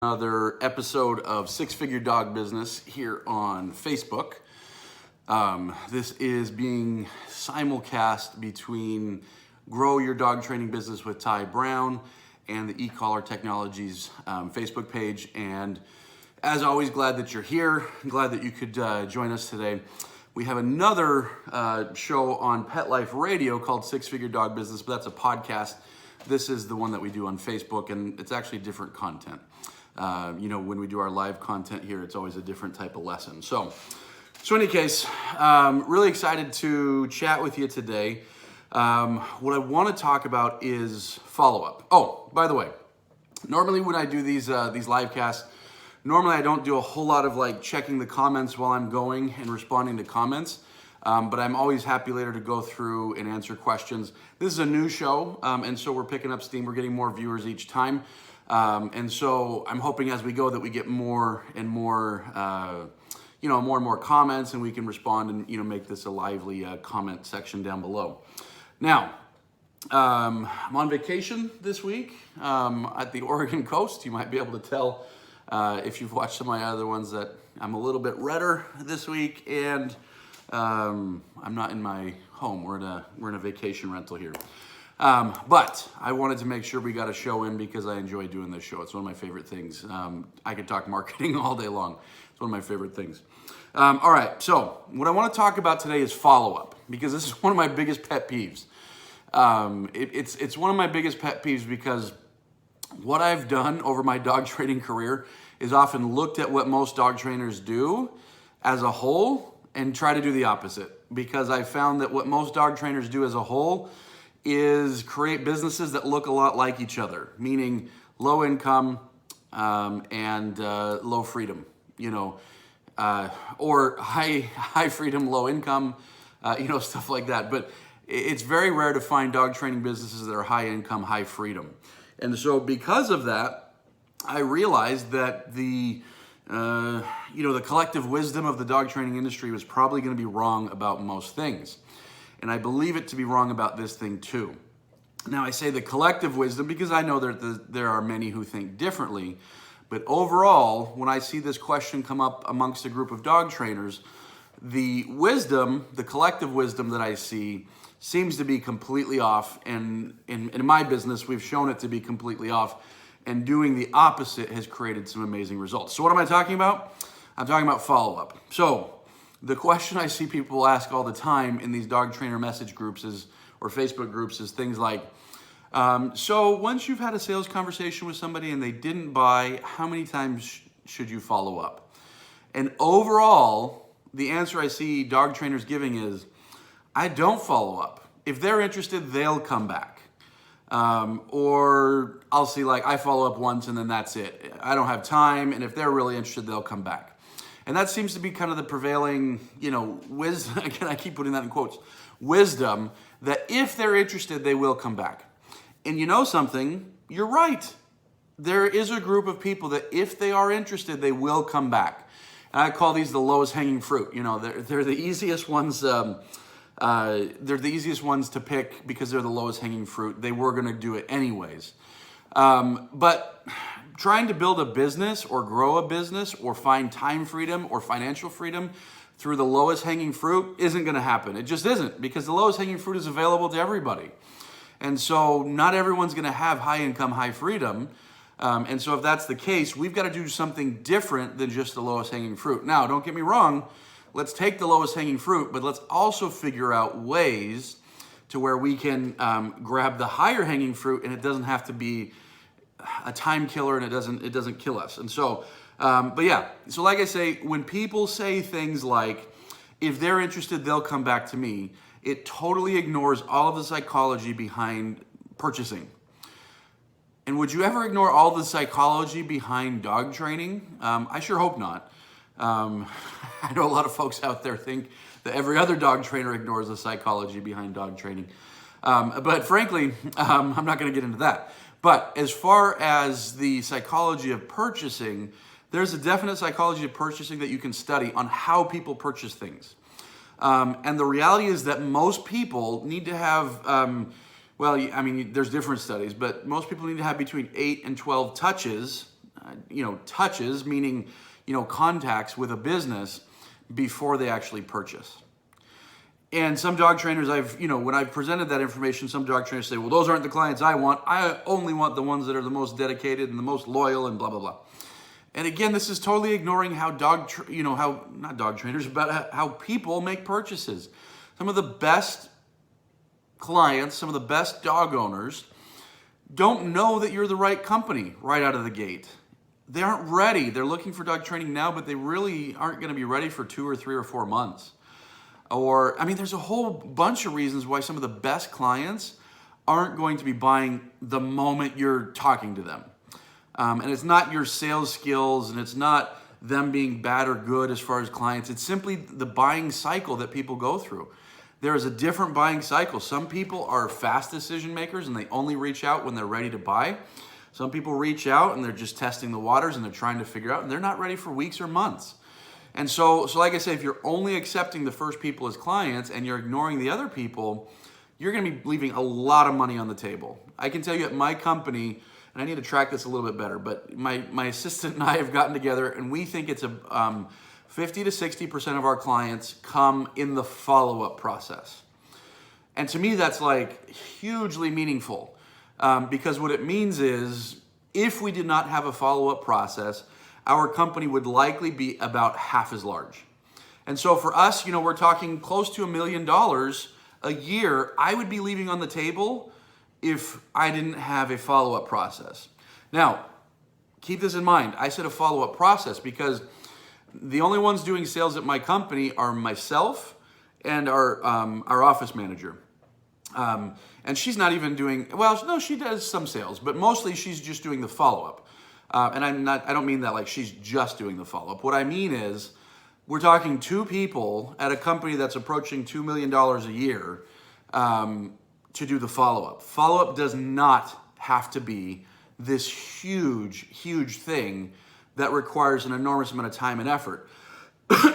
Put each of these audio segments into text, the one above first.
Another episode of Six Figure Dog Business here on Facebook. This is being simulcast between Grow Your Dog Training Business with Ty Brown and the E-Collar Technologies Facebook page. And as always, glad that you're here. Glad that you could join us today. We have another show on Pet Life Radio called Six Figure Dog Business, but that's a podcast. This is the one that we do on Facebook, and it's actually different content. When we do our live content here, it's always a different type of lesson. So in any case, really excited to chat with you today. What I want to talk about is follow-up. Oh, by the way, normally when I do these live casts, normally I don't do a whole lot of checking the comments while I'm going and responding to comments. But I'm always happy later to go through and answer questions. This is a new show, and so we're picking up steam. We're getting more viewers each time. And so I'm hoping as we go that we get more and more, more and more comments, and we can respond and, make this a lively comment section down below. Now, I'm on vacation this week at the Oregon coast. You might be able to tell if you've watched some of my other ones that I'm a little bit redder this week, and I'm not in my home. We're in a vacation rental here. But I wanted to make sure we got a show in because I enjoy doing this show. It's one of my favorite things. I could talk marketing all day long. It's one of my favorite things. All right, so what I want to talk about today is follow-up, because this is one of my biggest pet peeves. It's one of my biggest pet peeves because what I've done over my dog training career is often looked at what most dog trainers do as a whole and try to do the opposite, because I found that what most dog trainers do as a whole is create businesses that look a lot like each other, meaning low income and low freedom, or high freedom, low income, stuff like that. But it's very rare to find dog training businesses that are high income, high freedom. And so because of that, I realized that the collective wisdom of the dog training industry was probably going to be wrong about most things. And I believe it to be wrong about this thing too. Now, I say the collective wisdom because I know there are many who think differently. But overall, when I see this question come up amongst a group of dog trainers, the collective wisdom that I see seems to be completely off. And in my business, we've shown it to be completely off. And doing the opposite has created some amazing results. So what am I talking about? I'm talking about follow-up. So the question I see people ask all the time in these dog trainer message groups or Facebook groups is things like, so once you've had a sales conversation with somebody and they didn't buy, how many times should you follow up? And overall, the answer I see dog trainers giving is, I don't follow up. If they're interested, they'll come back. Or I'll see I follow up once and then that's it. I don't have time, and if they're really interested, they'll come back. And that seems to be kind of the prevailing, wisdom, again, I keep putting that in quotes, wisdom, that if they're interested, they will come back. And you know something? You're right. There is a group of people that if they are interested, they will come back. And I call these the lowest hanging fruit. They're the easiest ones. They're the easiest ones to pick because they're the lowest hanging fruit. They were going to do it anyways. But trying to build a business or grow a business or find time freedom or financial freedom through the lowest hanging fruit isn't going to happen. It just isn't, because the lowest hanging fruit is available to everybody. And so not everyone's going to have high income, high freedom. And so if that's the case, we've got to do something different than just the lowest hanging fruit. Now, don't get me wrong. Let's take the lowest hanging fruit, but let's also figure out ways to where we can grab the higher hanging fruit, and it doesn't have to be a time killer, and it doesn't kill us. And so, so like I say, when people say things like, if they're interested, they'll come back to me, it totally ignores all of the psychology behind purchasing. And would you ever ignore all the psychology behind dog training? I sure hope not. I know a lot of folks out there think that every other dog trainer ignores the psychology behind dog training. But frankly, I'm not going to get into that. But as far as the psychology of purchasing, there's a definite psychology of purchasing that you can study on how people purchase things. And the reality is that most people need to have Well, I mean, there's different studies, but most people need to have between 8 and 12 touches. touches, meaning, contacts with a business before they actually purchase. And some dog trainers, when I've presented that information, some dog trainers say, well, those aren't the clients I want. I only want the ones that are the most dedicated and the most loyal and blah, blah, blah. And again, this is totally ignoring how not dog trainers, but how people make purchases. Some of the best clients, some of the best dog owners don't know that you're the right company right out of the gate. They aren't ready. They're looking for dog training now, but they really aren't going to be ready for 2 or 3 or 4 months. There's a whole bunch of reasons why some of the best clients aren't going to be buying the moment you're talking to them. And it's not your sales skills, and it's not them being bad or good as far as clients. It's simply the buying cycle that people go through. There is a different buying cycle. Some people are fast decision makers and they only reach out when they're ready to buy. Some people reach out and they're just testing the waters and they're trying to figure out, and they're not ready for weeks or months. And so like I say, if you're only accepting the first people as clients and you're ignoring the other people, you're going to be leaving a lot of money on the table. I can tell you at my company, and I need to track this a little bit better, but my assistant and I have gotten together and we think it's 50 to 60% of our clients come in the follow-up process. And to me, that's like hugely meaningful because what it means is if we did not have a follow-up process, our company would likely be about half as large. And so for us, we're talking close to $1 million a year I would be leaving on the table if I didn't have a follow-up process. Now, keep this in mind. I said a follow-up process because the only ones doing sales at my company are myself and our office manager. And she's not even doing, no, she does some sales, but mostly she's just doing the follow-up. And I don't mean that like she's just doing the follow-up. What I mean is we're talking 2 people at a company that's approaching $2 million a year to do the follow-up. Follow-up does not have to be this huge, huge thing that requires an enormous amount of time and effort.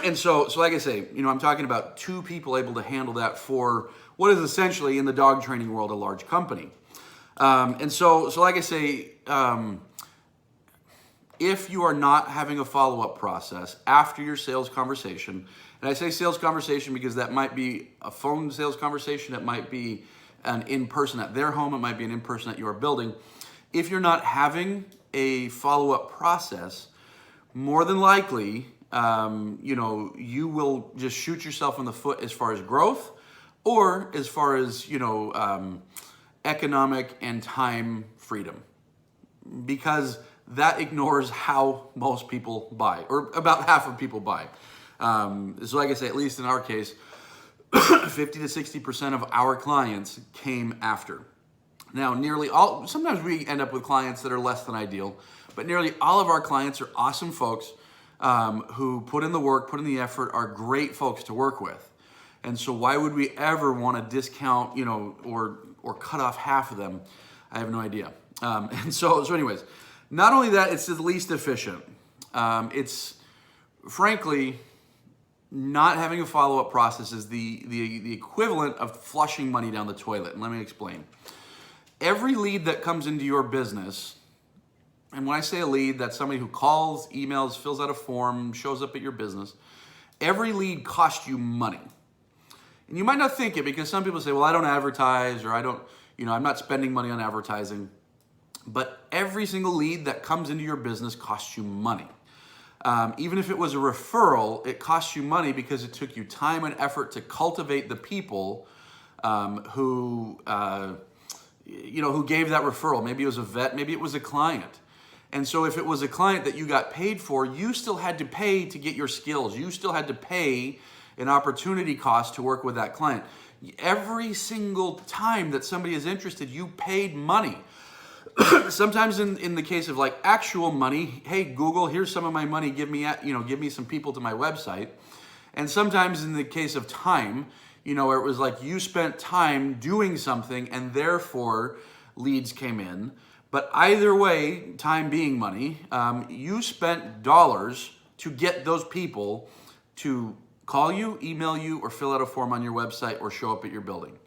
And so like I say, I'm talking about 2 people able to handle that for what is essentially in the dog training world a large company. And so like I say, if you are not having a follow-up process after your sales conversation, and I say sales conversation because that might be a phone sales conversation, it might be an in-person at their home, it might be an in-person at your building. If you're not having a follow-up process, more than likely, you will just shoot yourself in the foot as far as growth or as far as, economic and time freedom. Because that ignores how most people buy, or about half of people buy. So like I say, at least in our case, 50 to 60% of our clients came after. Now, sometimes we end up with clients that are less than ideal, but nearly all of our clients are awesome folks who put in the work, put in the effort, are great folks to work with. And so why would we ever want to discount, or cut off half of them? I have no idea. And so anyways, not only that, it's the least efficient. It's frankly, not having a follow-up process is the equivalent of flushing money down the toilet. And let me explain. Every lead that comes into your business, and when I say a lead, that's somebody who calls, emails, fills out a form, shows up at your business. Every lead costs you money. And you might not think it because some people say, well, I don't advertise, or I'm not spending money on advertising. But every single lead that comes into your business costs you money. Even if it was a referral, it costs you money because it took you time and effort to cultivate the people who gave that referral. Maybe it was a vet, maybe it was a client. And so if it was a client that you got paid for, you still had to pay to get your skills. You still had to pay an opportunity cost to work with that client. Every single time that somebody is interested, you paid money. Sometimes in the case of like actual money, hey, Google, here's some of my money, give me some people to my website. And sometimes in the case of time, where it was like you spent time doing something and therefore leads came in. But either way, time being money, you spent dollars to get those people to call you, email you, or fill out a form on your website or show up at your building.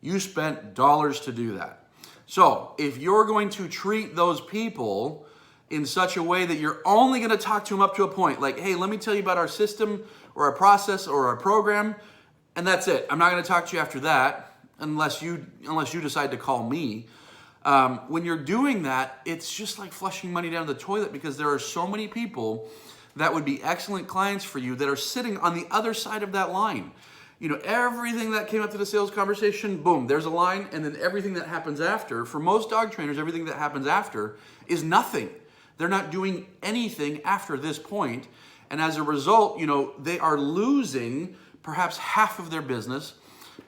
You spent dollars to do that. So if you're going to treat those people in such a way that you're only going to talk to them up to a point. Like, hey, let me tell you about our system or our process or our program, and that's it. I'm not going to talk to you after that unless you decide to call me. When you're doing that, it's just like flushing money down the toilet, because there are so many people that would be excellent clients for you that are sitting on the other side of that line. You know, everything that came up to the sales conversation, boom, there's a line, and then everything that happens after, for most dog trainers, everything that happens after is nothing. They're not doing anything after this point, and as a result, you know, they are losing perhaps half of their business.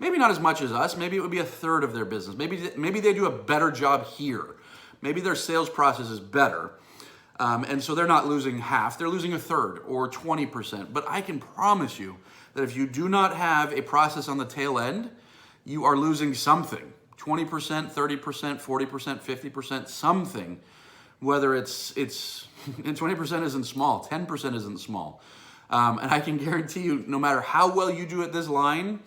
Maybe not as much as us. Maybe it would be a third of their business. Maybe they do a better job here. Maybe their sales process is better. And so they're not losing half. They're losing a third or 20%. But I can promise you that if you do not have a process on the tail end, you are losing something. 20%, 30%, 40%, 50%, something. Whether it's and 20% isn't small, 10% isn't small. And I can guarantee you, no matter how well you do at this line,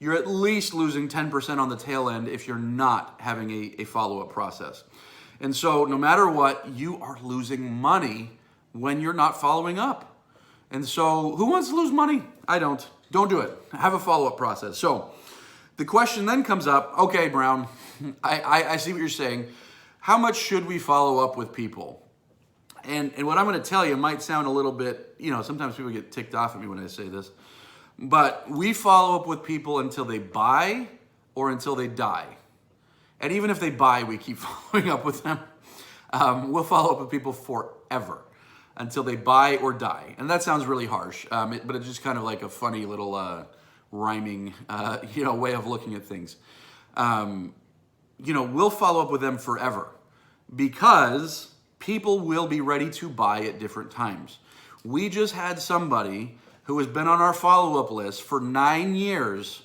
you're at least losing 10% on the tail end if you're not having a follow-up process. And so no matter what, you are losing money when you're not following up. And so who wants to lose money? I don't. Don't do it. Have a follow-up process. So the question then comes up, okay, Brown, I see what you're saying. How much should we follow up with people? And what I'm going to tell you might sound a little bit, you know, sometimes people get ticked off at me when I say this. But we follow up with people until they buy or until they die. And even if they buy, we keep following up with them. We'll follow up with people forever until they buy or die. And that sounds really harsh, but it's just kind of like a funny little rhyming way of looking at things. We'll follow up with them forever because people will be ready to buy at different times. We just had somebody who has been on our follow-up list for 9 years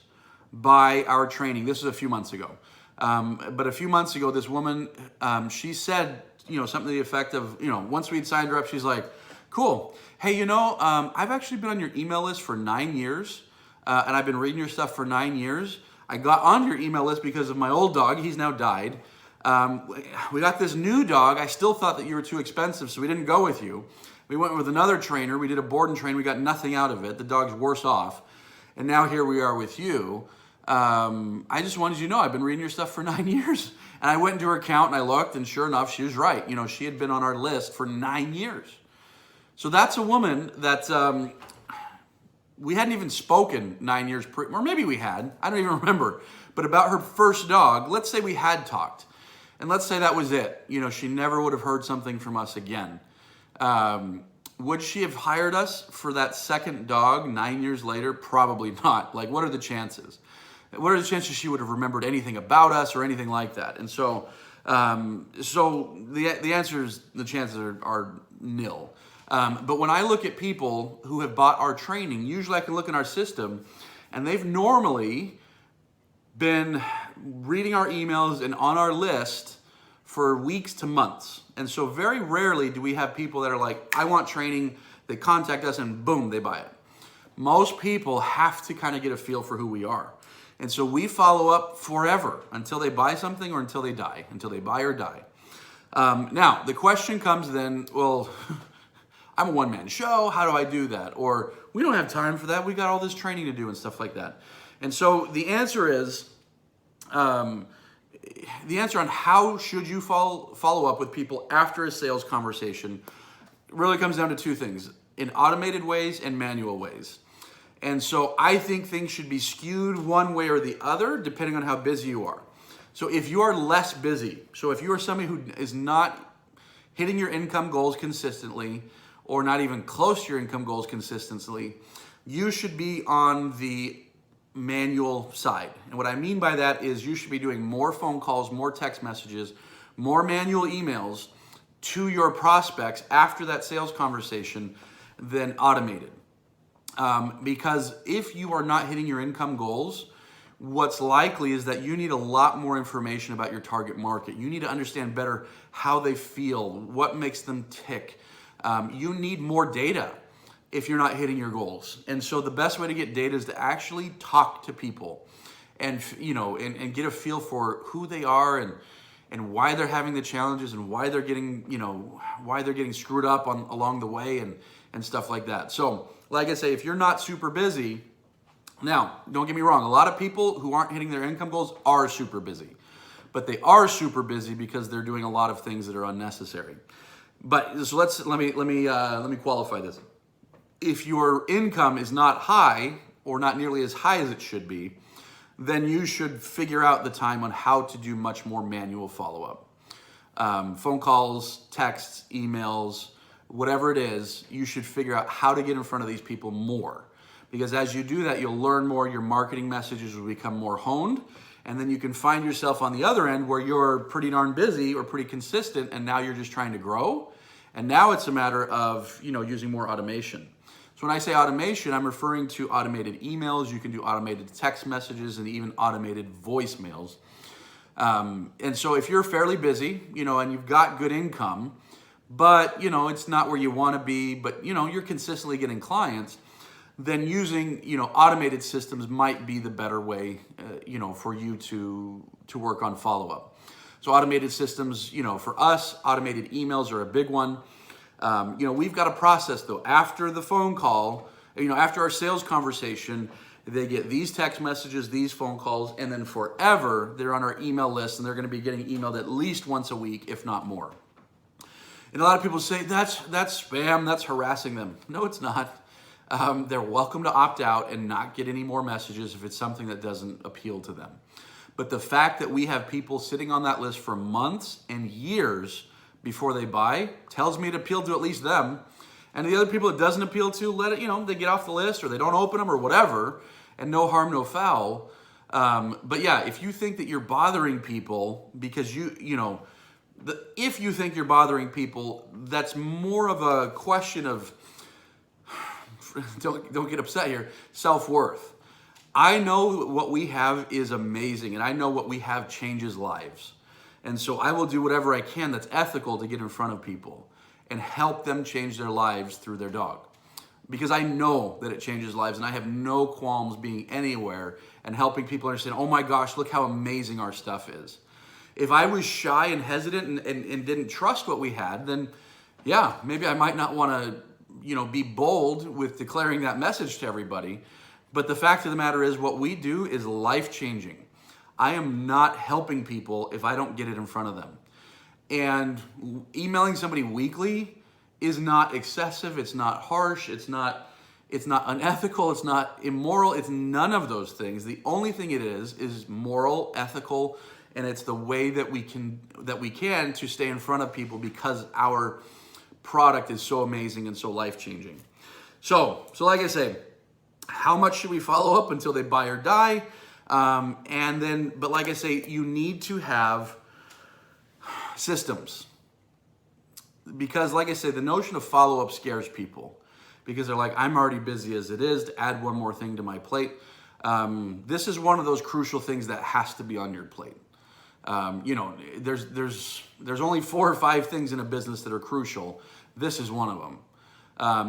buy our training. This is a few months ago. But a few months ago, this woman, she said, something to the effect of, once we'd signed her up, she's like, cool. Hey, I've actually been on your email list for 9 years, and I've been reading your stuff for 9 years. I got on your email list because of my old dog. He's now died. We got this new dog. I still thought that you were too expensive, so we didn't go with you. We went with another trainer. We did a board and train. We got nothing out of it. The dog's worse off. And now here we are with you. I just wanted you to know I've been reading your stuff for 9 years. And I went into her account and I looked, and sure enough, she was right. She had been on our list for 9 years. So that's a woman that we hadn't even spoken 9 years, or maybe we had. I don't even remember. But about her first dog, let's say we had talked. And let's say that was it. She never would have heard something from us again. Would she have hired us for that second dog 9 years later? Probably not. Like, what are the chances? What are the chances she would have remembered anything about us or anything like that? And so the answer is the chances are nil. But when I look at people who have bought our training, usually I can look in our system, and they've normally been reading our emails and on our list for weeks to months. And so very rarely do we have people that are like, I want training, they contact us and boom, they buy it. Most people have to kind of get a feel for who we are. And so we follow up forever until they buy something or until they die, until they buy or die. Now, the question comes then, well, I'm a one-man show, how do I do that? Or we don't have time for that, we got all this training to do and stuff like that. And so the answer is, the answer on how should you follow up with people after a sales conversation really comes down to two things, in automated ways and manual ways. And so I think things should be skewed one way or the other depending on how busy you are. So if you are less busy, so if you are somebody who is not hitting your income goals consistently or not even close to your income goals consistently, you should be on the manual side. And what I mean by that is you should be doing more phone calls, more text messages, more manual emails to your prospects after that sales conversation than automated. Because if you are not hitting your income goals, what's likely is that you need a lot more information about your target market. You need to understand better how they feel, what makes them tick. You need more data if you're not hitting your goals. And so the best way to get data is to actually talk to people and get a feel for who they are and why they're having the challenges and why they're getting, why they're getting screwed up along the way and stuff like that. So, like I say, if you're not super busy, now, don't get me wrong, a lot of people who aren't hitting their income goals are super busy. But they are super busy because they're doing a lot of things that are unnecessary. But so let me qualify this. If your income is not high or not nearly as high as it should be, then you should figure out the time on how to do much more manual follow-up. Phone calls, texts, emails, whatever it is, you should figure out how to get in front of these people more. Because as you do that, you'll learn more, your marketing messages will become more honed, and then you can find yourself on the other end where you're pretty darn busy or pretty consistent, and now you're just trying to grow. And now it's a matter of, using more automation. So when I say automation, I'm referring to automated emails. You can do automated text messages and even automated voicemails. And so if you're fairly busy, and you've got good income, but, it's not where you want to be, but, you're consistently getting clients, then using, automated systems might be the better way, for you to work on follow-up. So automated systems, for us, automated emails are a big one. We've got a process though. After the phone call, after our sales conversation, they get these text messages, these phone calls, and then forever they're on our email list, and they're going to be getting emailed at least once a week, if not more. And a lot of people say that's spam, that's harassing them. No, it's not. They're welcome to opt out and not get any more messages if it's something that doesn't appeal to them. But the fact that we have people sitting on that list for months and years before they buy tells me it appealed to at least them. And the other people it doesn't appeal to, they get off the list or they don't open them or whatever, and no harm, no foul. But yeah, if you think that you're bothering people because if you think you're bothering people, that's more of a question of, don't get upset here, self-worth. I know what we have is amazing, and I know what we have changes lives. And so I will do whatever I can that's ethical to get in front of people and help them change their lives through their dog. Because I know that it changes lives, and I have no qualms being anywhere and helping people understand, oh my gosh, look how amazing our stuff is. If I was shy and hesitant and didn't trust what we had, then yeah, maybe I might not want to, be bold with declaring that message to everybody. But the fact of the matter is what we do is life-changing. I am not helping people if I don't get it in front of them. And emailing somebody weekly is not excessive, it's not harsh, it's not unethical, it's not immoral, it's none of those things. The only thing it is moral, ethical, and it's the way that we can to stay in front of people because our product is so amazing and so life-changing. So like I say, how much should we follow up until they buy or die? But like I say, you need to have systems. Because like I say, the notion of follow-up scares people. Because they're like, I'm already busy as it is, to add one more thing to my plate. This is one of those crucial things that has to be on your plate. There's only 4 or 5 things in a business that are crucial. This is one of them.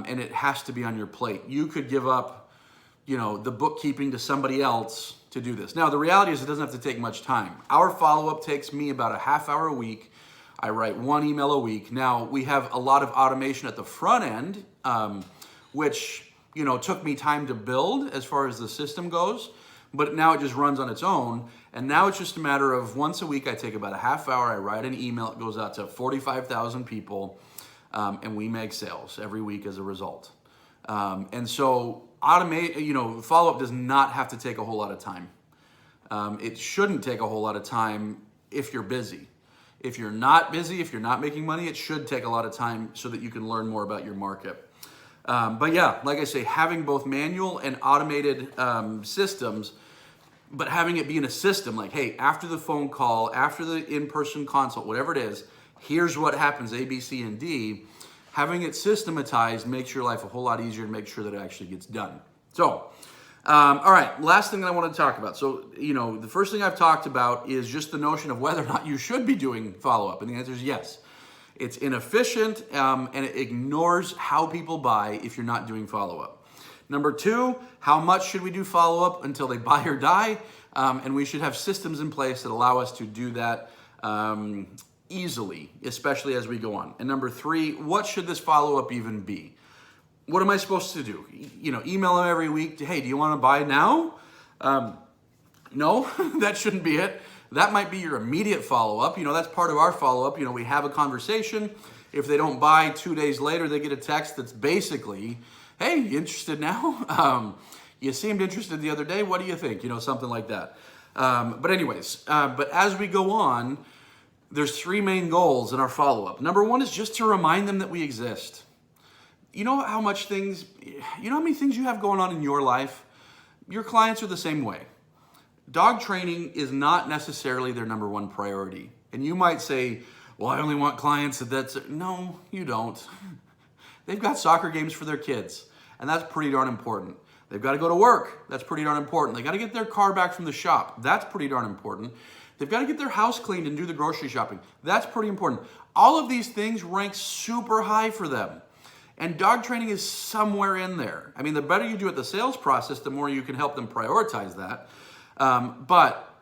And it has to be on your plate. You could give up the bookkeeping to somebody else to do this. Now, the reality is it doesn't have to take much time. Our follow-up takes me about a half hour a week. I write 1 email a week. Now, we have a lot of automation at the front end, which, took me time to build as far as the system goes, but now it just runs on its own. And now it's just a matter of once a week, I take about a half hour, I write an email, it goes out to 45,000 people, and we make sales every week as a result. And so follow-up does not have to take a whole lot of time. It shouldn't take a whole lot of time if you're busy. If you're not busy, if you're not making money, it should take a lot of time so that you can learn more about your market. But yeah, like I say, having both manual and automated systems, but having it be in a system like, hey, after the phone call, after the in-person consult, whatever it is, here's what happens, A, B, C, and D. Having it systematized makes your life a whole lot easier to make sure that it actually gets done. So, all right, last thing that I want to talk about. So, the first thing I've talked about is just the notion of whether or not you should be doing follow-up. And the answer is yes. It's inefficient, and it ignores how people buy if you're not doing follow-up. Number 2, how much should we do follow-up until they buy or die? And we should have systems in place that allow us to do that easily, especially as we go on. And number three, what should this follow-up even be? What am I supposed to do? Email them every week. Hey, do you want to buy now? No, that shouldn't be it. That might be your immediate follow-up. That's part of our follow-up. We have a conversation. If they don't buy 2 days later, they get a text that's basically, hey, you interested now? You seemed interested the other day. What do you think? Something like that. But as we go on, there's three main goals in our follow-up. Number one is just to remind them that we exist. You know how many things you have going on in your life? Your clients are the same way. Dog training is not necessarily their number one priority. And you might say, well, I only want clients no, you don't. They've got soccer games for their kids, and that's pretty darn important. They've got to go to work. That's pretty darn important. They got to get their car back from the shop. That's pretty darn important. They've got to get their house cleaned and do the grocery shopping. That's pretty important. All of these things rank super high for them. And dog training is somewhere in there. The better you do at the sales process, the more you can help them prioritize that. But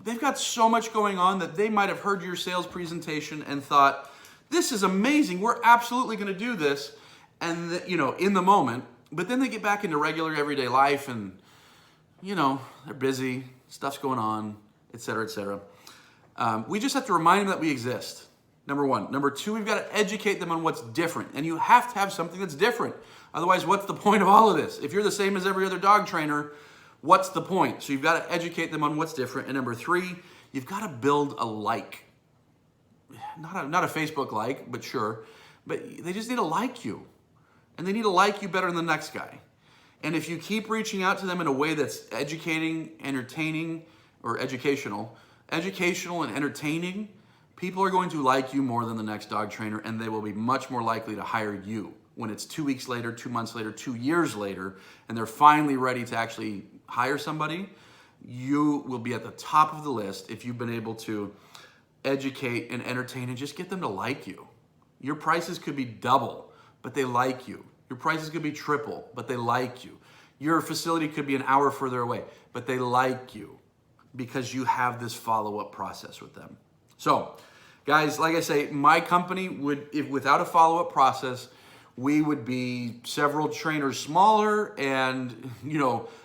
they've got so much going on that they might have heard your sales presentation and thought, this is amazing. We're absolutely going to do this. And, in the moment, but then they get back into regular everyday life and, they're busy, stuff's going on, et cetera, et cetera. We just have to remind them that we exist. Number one. Number two, we've got to educate them on what's different. And you have to have something that's different. Otherwise, what's the point of all of this? If you're the same as every other dog trainer, what's the point? So you've got to educate them on what's different. And number three, you've got to build a like. Not a Facebook like, but sure. But they just need to like you. And they need to like you better than the next guy. And if you keep reaching out to them in a way that's educating, entertaining, or educational and entertaining, people are going to like you more than the next dog trainer, and they will be much more likely to hire you when it's 2 weeks later, 2 months later, 2 years later, and they're finally ready to actually hire somebody. You will be at the top of the list if you've been able to educate and entertain and just get them to like you. Your prices could be double, but they like you. Your prices could be triple, but they like you. Your facility could be an hour further away, but they like you because you have this follow-up process with them. So, guys, like I say, my company without a follow-up process, we would be several trainers smaller and,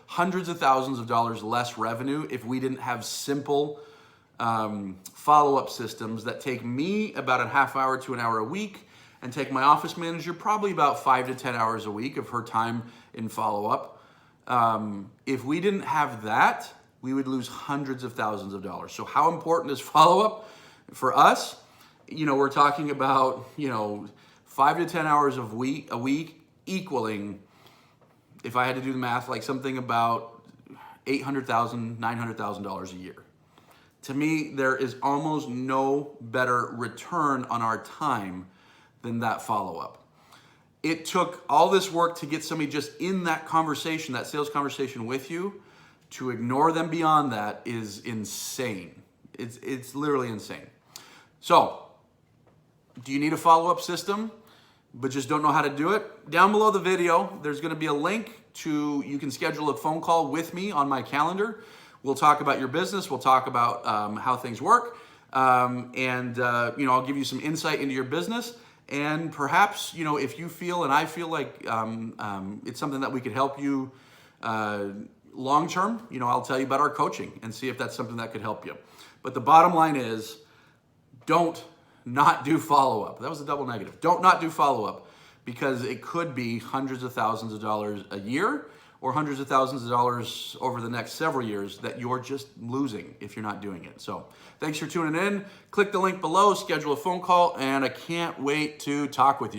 hundreds of thousands of dollars less revenue if we didn't have simple follow-up systems that take me about a half hour to an hour a week and take my office manager probably about 5 to 10 hours a week of her time in follow-up. If we didn't have that, we would lose hundreds of thousands of dollars. So how important is follow-up for us? We're talking about, 5 to 10 hours a week equaling, if I had to do the math, like something about $800,000, $900,000 a year. To me, there is almost no better return on our time than that follow-up. It took all this work to get somebody just in that conversation, that sales conversation with you. To ignore them beyond that is insane. It's literally insane. So, do you need a follow-up system, but just don't know how to do it? Down below the video, there's going to be a link to, you can schedule a phone call with me on my calendar. We'll talk about your business. We'll talk about how things work. I'll give you some insight into your business. And perhaps, if you feel and I feel like it's something that we could help you long-term, I'll tell you about our coaching and see if that's something that could help you. But the bottom line is, don't not do follow-up. That was a double negative. Don't not do follow-up because it could be hundreds of thousands of dollars a year or hundreds of thousands of dollars over the next several years that you're just losing if you're not doing it. So thanks for tuning in. Click the link below, schedule a phone call, and I can't wait to talk with you.